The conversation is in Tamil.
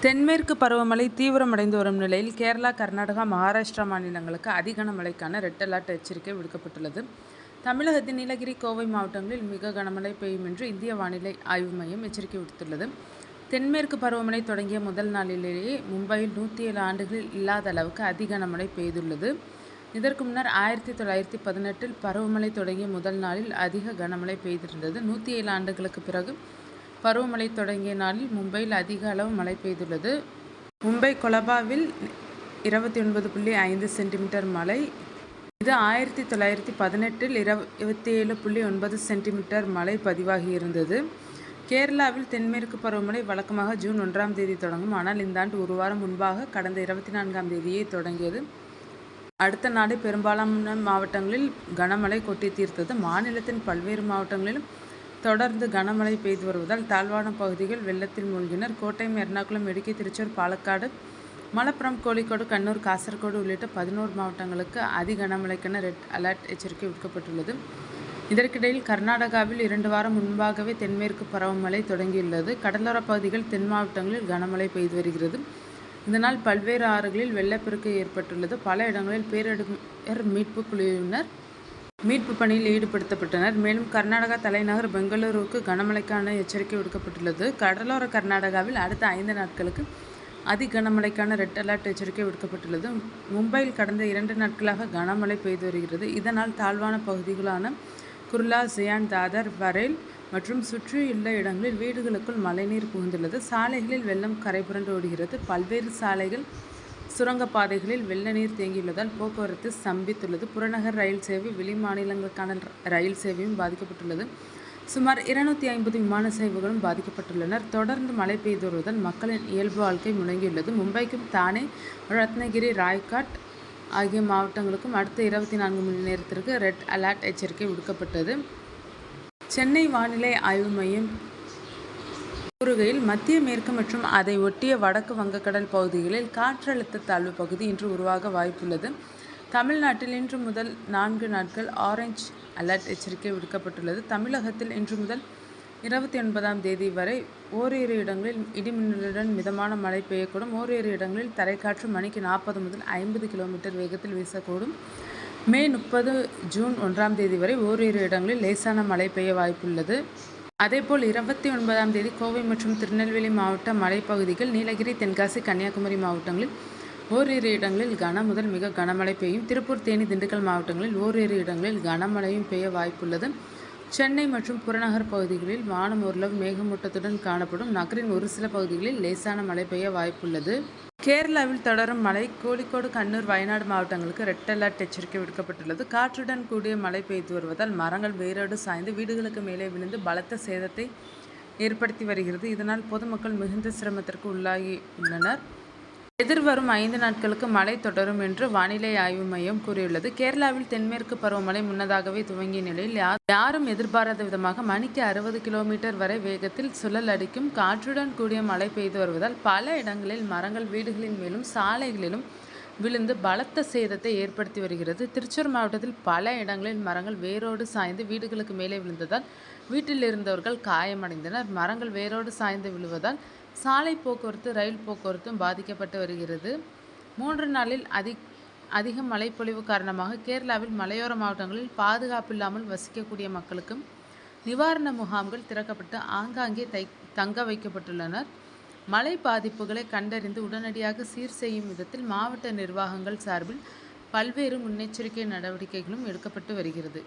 தென்மேற்கு பருவமழை தீவிரமடைந்து வரும் நிலையில் கேரளா, கர்நாடகா, மகாராஷ்டிரா மாநிலங்களுக்கு அதி கனமழைக்கான ரெட் அலர்ட் எச்சரிக்கை விடுக்கப்பட்டுள்ளது. தமிழகத்தின் நீலகிரி, கோவை மாவட்டங்களில் மிக கனமழை பெய்யும் என்று இந்திய வானிலை ஆய்வு மையம் எச்சரிக்கை விடுத்துள்ளது. தென்மேற்கு பருவமழை தொடங்கிய முதல் நாளிலேயே மும்பையில் 107 ஆண்டுகளில் இல்லாத அளவுக்கு அதி கனமழை பெய்துள்ளது. இதற்கு முன்னர் 1918இல் பருவமழை தொடங்கிய முதல் நாளில் அதிக கனமழை பெய்திருந்தது. 107 ஆண்டுகளுக்கு பிறகு பருவமழை தொடங்கிய நாளில் மும்பையில் அதிக அளவு மழை பெய்துள்ளது. மும்பை கொலபாவில் 29.5 சென்டிமீட்டர் மழை. இது 1918இல் 27.9 சென்டிமீட்டர் மழை பதிவாகியிருந்தது. கேரளாவில் தென்மேற்கு பருவமழை வழக்கமாக ஜூன் 1ஆம் தேதி தொடங்கும். ஆனால் இந்த ஆண்டு ஒரு வாரம் முன்பாக கடந்த 24ஆம் தேதியே தொடங்கியது. அடுத்த நாளே பெரும்பாலான மாவட்டங்களில் கனமழை கொட்டி தீர்த்தது. மாநிலத்தின் பல்வேறு மாவட்டங்களிலும் தொடர்ந்து கனமழை பெய்து வருவதால் தாழ்வான பகுதிகள் வெள்ளத்தில் மூழ்கினர். கோட்டயம், எர்ணாகுளம், இடுக்கி, திருச்சூர், பாலக்காடு, மலப்புரம், கோழிக்கோடு, கண்ணூர், காசர்கோடு உள்ளிட்ட 11 மாவட்டங்களுக்கு அதி கனமழைக்கென ரெட் அலர்ட் எச்சரிக்கை விடுக்கப்பட்டுள்ளது. இதற்கிடையில் கர்நாடகாவில் 2 வாரம் முன்பாகவே தென்மேற்கு பருவமழை தொடங்கியுள்ளது. கடலோர பகுதிகள், தென் மாவட்டங்களில் கனமழை பெய்து வருகிறது. இதனால் பல்வேறு ஆறுகளில் வெள்ளப்பெருக்கு ஏற்பட்டுள்ளது. பல இடங்களில் பேரிடர் மீட்பு குழுவினர் மீட்பு பணியில் ஈடுபடுத்தப்பட்டனர். மேலும் கர்நாடகா தலைநகர் பெங்களூருவுக்கு கனமழைக்கான எச்சரிக்கை விடுக்கப்பட்டுள்ளது. கடலோர கர்நாடகாவில் அடுத்த 5 நாட்களுக்கு அதி கனமழைக்கான ரெட் அலர்ட் எச்சரிக்கை விடுக்கப்பட்டுள்ளது. மும்பையில் கடந்த 2 நாட்களாக கனமழை பெய்து வருகிறது. இதனால் தாழ்வான பகுதிகளான குர்லா, சியான், தாதர், பரேல் மற்றும் சுற்றியுள்ள இடங்களில் வீடுகளுக்குள் மழைநீர் புகுந்துள்ளது. சாலைகளில் வெள்ளம் கரைபுரண்டு ஓடுகிறது. பல்வேறு சாலைகள், சுரங்கப்பாதைகளில் வெள்ள நீர் தேங்கியுள்ளதால் போக்குவரத்து ஸ்தம்பித்துள்ளது. புறநகர் ரயில் சேவை, வெளி மாநிலங்களுக்கான ரயில் சேவையும் பாதிக்கப்பட்டுள்ளது. சுமார் 250 விமான சேவைகளும் பாதிக்கப்பட்டுள்ளனர். தொடர்ந்து மழை பெய்து வருவதால் மக்களின் இயல்பு வாழ்க்கை முடங்கியுள்ளது. மும்பைக்கும் தானே, ரத்னகிரி, ராய்காட் ஆகிய மாவட்டங்களுக்கும் அடுத்த 24 மணி நேரத்திற்கு ரெட் அலர்ட் எச்சரிக்கை விடுக்கப்பட்டது. சென்னை வானிலை ஆய்வு மையம் கூறுகையில், மத்திய மேற்கு மற்றும் அதை ஒட்டிய வடக்கு வங்கக்கடல் பகுதிகளில் காற்றழுத்த தாழ்வு பகுதி இன்று உருவாக வாய்ப்புள்ளது. தமிழ்நாட்டில் இன்று முதல் 4 நாட்கள் ஆரஞ்சு அலர்ட் எச்சரிக்கை விடுக்கப்பட்டுள்ளது. தமிழகத்தில் இன்று முதல் 29ஆம் தேதி வரை ஓரிரு இடங்களில் இடிமின்னலுடன் மிதமான மழை பெய்யக்கூடும். ஓரிரு இடங்களில் தரைக்காற்று மணிக்கு 40 முதல் 50 கிலோமீட்டர் வேகத்தில் வீசக்கூடும். மே 30 ஜூன் 1ஆம் தேதி வரை ஓரிரு இடங்களில் லேசான மழை பெய்ய வாய்ப்புள்ளது. அதேபோல் 29ஆம் தேதி கோவை மற்றும் திருநெல்வேலி மாவட்ட மலைப்பகுதிகள், நீலகிரி, தென்காசி, கன்னியாகுமரி மாவட்டங்களில் ஓரிரு இடங்களில் கன முதல் மிக கனமழை பெய்யும். திருப்பூர், தேனி, திண்டுக்கல் மாவட்டங்களில் ஓரிரு இடங்களில் கனமழையும் பெய்ய வாய்ப்புள்ளது. சென்னை மற்றும் புறநகர் பகுதிகளில் வானம் ஓரளவு மேகமூட்டத்துடன் காணப்படும். நகரின் ஒரு சில பகுதிகளில் லேசான மழை பெய்ய வாய்ப்புள்ளது. கேரளாவில் தொடரும் மழை. கோழிக்கோடு, கண்ணூர், வயநாடு மாவட்டங்களுக்கு ரெட் அலர்ட் எச்சரிக்கை விடுக்கப்பட்டுள்ளது. காற்றுடன் கூடிய மழை பெய்து வருவதால் மரங்கள் வேரோடு சாய்ந்து வீடுகளுக்கு மேலே விழுந்து பலத்த சேதத்தை ஏற்படுத்தி வருகிறது. இதனால் பொதுமக்கள் மிகுந்த சிரமத்திற்கு உள்ளாகி உள்ளனர். எதிர்வரும் 5 நாட்களுக்கு மழை தொடரும் என்று வானிலை ஆய்வு மையம் கூறியுள்ளது. கேரளாவில் தென்மேற்கு பருவமழை முன்னதாகவே துவங்கிய நிலையில் யாரும் எதிர்பாராத விதமாக மணிக்கு 60 கிலோமீட்டர் வரை வேகத்தில் சுழல் அடிக்கும் காற்றுடன் கூடிய மழை பெய்து வருவதால் பல இடங்களில் மரங்கள் வீடுகளின் மேலும் சாலைகளிலும் விழுந்து பலத்த சேதத்தை ஏற்படுத்தி வருகிறது. திருச்சூர் மாவட்டத்தில் பல இடங்களில் மரங்கள் வேரோடு சாய்ந்து வீடுகளுக்கு மேலே விழுந்ததால் வீட்டில் இருந்தவர்கள் காயமடைந்தனர். மரங்கள் வேரோடு சாய்ந்து விழுவதால் சாலை போக்குவரத்து, ரயில் போக்குவரத்தும் பாதிக்கப்பட்டு வருகிறது. 3 நாளில் அதிக மழைப்பொழிவு காரணமாக கேரளாவில் மலையோர மாவட்டங்களில் பாதுகாப்பில்லாமல் வசிக்கக்கூடிய மக்களுக்கும் நிவாரண முகாம்கள் திறக்கப்பட்டு ஆங்காங்கே தங்க வைக்கப்பட்டுள்ளனர். மழை பாதிப்புகளை கண்டறிந்து உடனடியாக சீர் செய்யும் விதத்தில் மாவட்ட நிர்வாகங்கள் சார்பில் பல்வேறு முன்னெச்சரிக்கை நடவடிக்கைகளும் எடுக்கப்பட்டு வருகிறது.